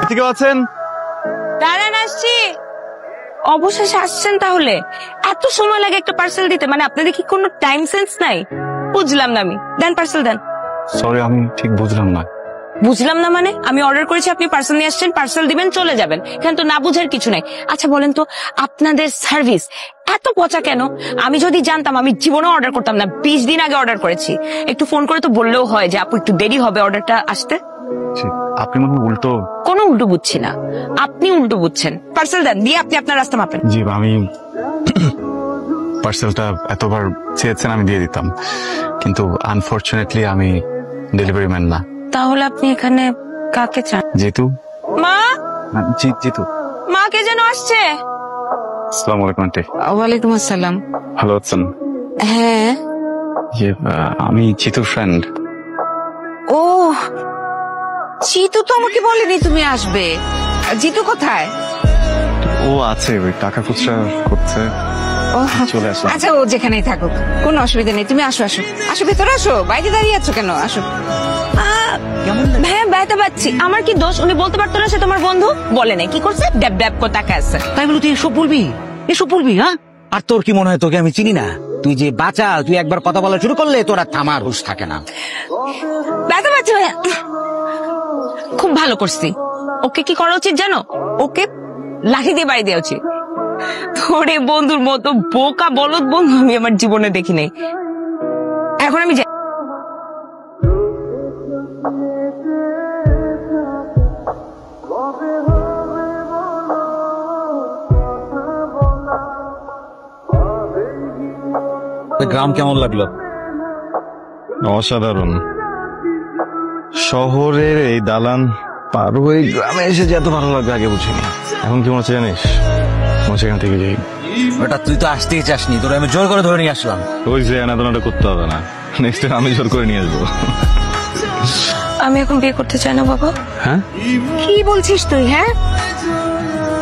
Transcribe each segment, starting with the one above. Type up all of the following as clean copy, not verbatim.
ঠিক আছেন? দাঁড়ান আসছি। অবশেষে আসছেন তাহলে? এত সময় লাগে একটা পার্সেল দিতে? মানে আপনাদের কি কোনো টাইম সেন্স নাই? বুঝলাম না আমি। দেন পার্সেল দেন। সরি, আমি ঠিক বুঝলাম না। বুঝলাম না মানে? আমি অর্ডার করেছি, আপনি পার্সেল নিয়ে আসছেন, পার্সেল দিবেন, চলে যাবেন। এখানে তো না বুঝার কিছু নাই। আচ্ছা বলেন তো, আপনাদের সার্ভিস এত পচা কেন? আমি যদি জানতাম আমি জীবনেও অর্ডার করতাম না। 20 দিন আগে অর্ডার করেছি। একটু ফোন করে তো বললেও হয় যে আপু একটু দেরি হবে অর্ডারটা আসতে। আপনি মনে হয় উল্টো। কোনো উল্টো বুঝছি না, আপনি উল্টো বুঝছেন। পার্সেল দেন, দিয়ে আপনি আপনার রাস্তা মাপেন। জি, আমি পার্সেলটা এতবার চেয়েছেন আমি দিয়ে দিতাম, কিন্তু আনফরচুনেটলি আমি ডেলিভারি ম্যান না। তাহলে আপনি এখানে কাকে চান? জিতু। মা, জি জিতু। মা কে যেন আসছে। আসসালামু আলাইকুম আন্টি। ওয়ালাইকুম আসসালাম। ভালো আছেন? হ্যাঁ। আমি জিতুর ফ্রেন্ড। ও, জিতু তো আমাকে বলেনি তুমি আসবে। জিতু কোথায়? ও আছে, ওই টাকা খুচরা করছে। ও চলে আসলাম। আচ্ছা, ও যেখানেই থাকুক, কোনো অসুবিধা নেই। তুমি আসো আসো আসো, ভেতরে আসো। বাইরে দাঁড়িয়ে আছো কেন? আসো। হ্যাঁ, ব্যথা পাচ্ছি। আমার কি দোষ? উনি বলতে পারতো না সে তোমার বন্ধু? বলে নাই, কি করছে? ড্যাব ড্যাব করে তাকায় আছে। তাই বলে তুই এসব বলবি? এসব বলবি? হ্যাঁ, আর তোর কি মনে হয় তোকে আমি চিনি না? তুই যে বাচ্চা, তুই একবার কথা বলা শুরু করলে তোর আর থামার হুঁশ থাকে না। ব্যথা পাচ্ছি ভাইয়া। খুব ভালো করছি। ওকে কি করা উচিত জানো? ওকে লাঠি দিয়ে বাড়ি দেওয়া উচিত। তোরে বন্ধুর মতো বোকা বলদ বন্ধু আমি আমার জীবনে দেখি নাই। এখন আমি গ্রাম কেমন লাগলো? অসাধারণ। শহরের এই দালান পার হয়ে গ্রামে এসে যে এত ভালো লাগবে আগে বুঝিনি। এখন কি মনে হচ্ছে জানিস? মনে এখান থেকে যাই। ওটা তুই তো আসতেই চাসনি, তোর আমি জোর করে ধরে নিয়ে আসলাম। ওই যে এনাদনাটা করতে হবে না, নেক্সট টাইম আমি জোর করে নিয়ে আসবো। আমি এখন বিয়ে করতে চাই না বাবা। হ্যাঁ, কি বলছিস তুই? হ্যাঁ,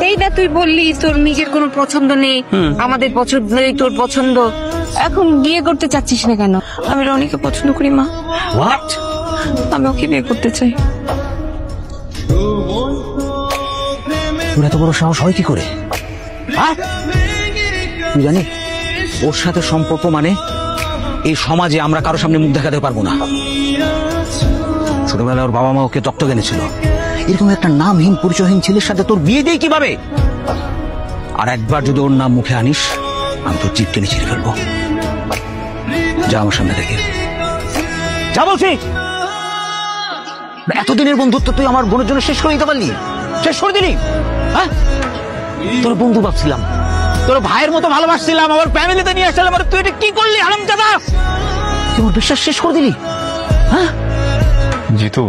এই না তুই বললি তোর নিজের কোনো পছন্দ নেই, আমাদের পছন্দ নেই তোর পছন্দ, এখন বিয়ে করতে চাচ্ছিস না কেন? আমি রনিকে পছন্দ করি মা। হোয়াট? আমি ওকে বিয়ে করতে চাই। তোর এত বড় সাহস হয় কি করে? তুই জানিস ওর সাথে সম্পর্ক মানে এই সমাজে আমরা কারো সামনে মুখ দেখাতে পারবো না। ছোটবেলায় ওর বাবা মা ওকে দত্তক এনেছিল। এরকম একটা নামহীন পরিচয়হীন ছেলের সাথে তোর বিয়ে দেয় কিভাবে? আর একবার যদি ওর নাম মুখে আনিস, আমি তোর জিভ টেনে ছিঁড়ে ফেলবো। যা আমার সামনে থেকে যা বলছি। এতদিনের বন্ধুত্ব তুই আমার বোনের জন্য শেষ করে দিতে পারলি? শেষ করে দিলি? হ্যাঁ, তোর বন্ধু ভাবছিলাম, তোর ভাইয়ের মতো ভালোবাসছিলাম, আমার ফ্যামিলিতে নিয়ে আসলাম, আর তুই এটা কি করলি হারামজাদা? তুই আমার বিশ্বাস শেষ করে দিলি। হ্যাঁ জিতু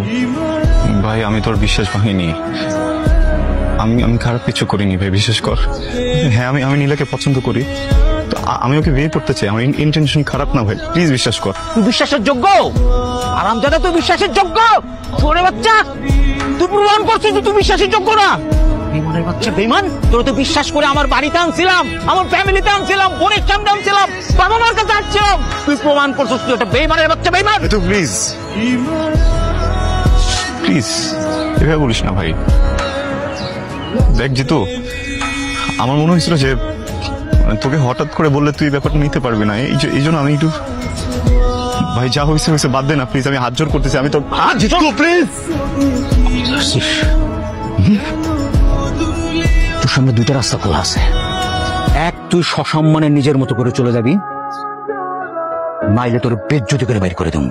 ভাই, আমি তোর বিশ্বাস ভাঙিনি। আমি খারাপ কিছু করিনি ভাই, বিশ্বাস কর। হ্যাঁ, আমি নীলাকে পছন্দ করি, আমি ওকে বিয়ে করতে চাই। আমার ইন্টেনশন খারাপ না ভাই, প্লিজ বিশ্বাস কর। তুই বিশ্বাসের যোগ্য হারামজাদা, তুই বিশ্বাসের যোগ্য। ছোড়ে বাচ্চা, তুই প্রমাণ করছিস তুই বিশ্বাসের যোগ্য না। বেমানের বাচ্চা বেমান, তোর তো বিশ্বাস করে আমার বাড়িতে আনছিলাম, আমার ফ্যামিলিতে আনছিলাম, বোনের সামনে আনছিলাম, বাবা মার কাছে আসছিলাম, তুই প্রমাণ করছিস তুই একটা বেমানের বাচ্চা বেমান। তুই প্লিজ প্লিজ এভাবে বলিস না ভাই। দেখ জিতু, আমার মনে হয়েছিল যে তোকে হঠাৎ করে বললে তুই ব্যাপারটা নিতে পারবি না, এই জন্য আমি একটু ভাই যা হয়েছে হয়েছে, বাদ দে না প্লিজ। আমি হাত জোর করতেছি, আমি তো প্লিজ। তোর সামনে দুইটা রাস্তা খোলা আছে। এক, তুই সসম্মানে নিজের মতো করে চলে যাবি, নাইলে তোর বেজ্জতি করে বাইর করে দেব।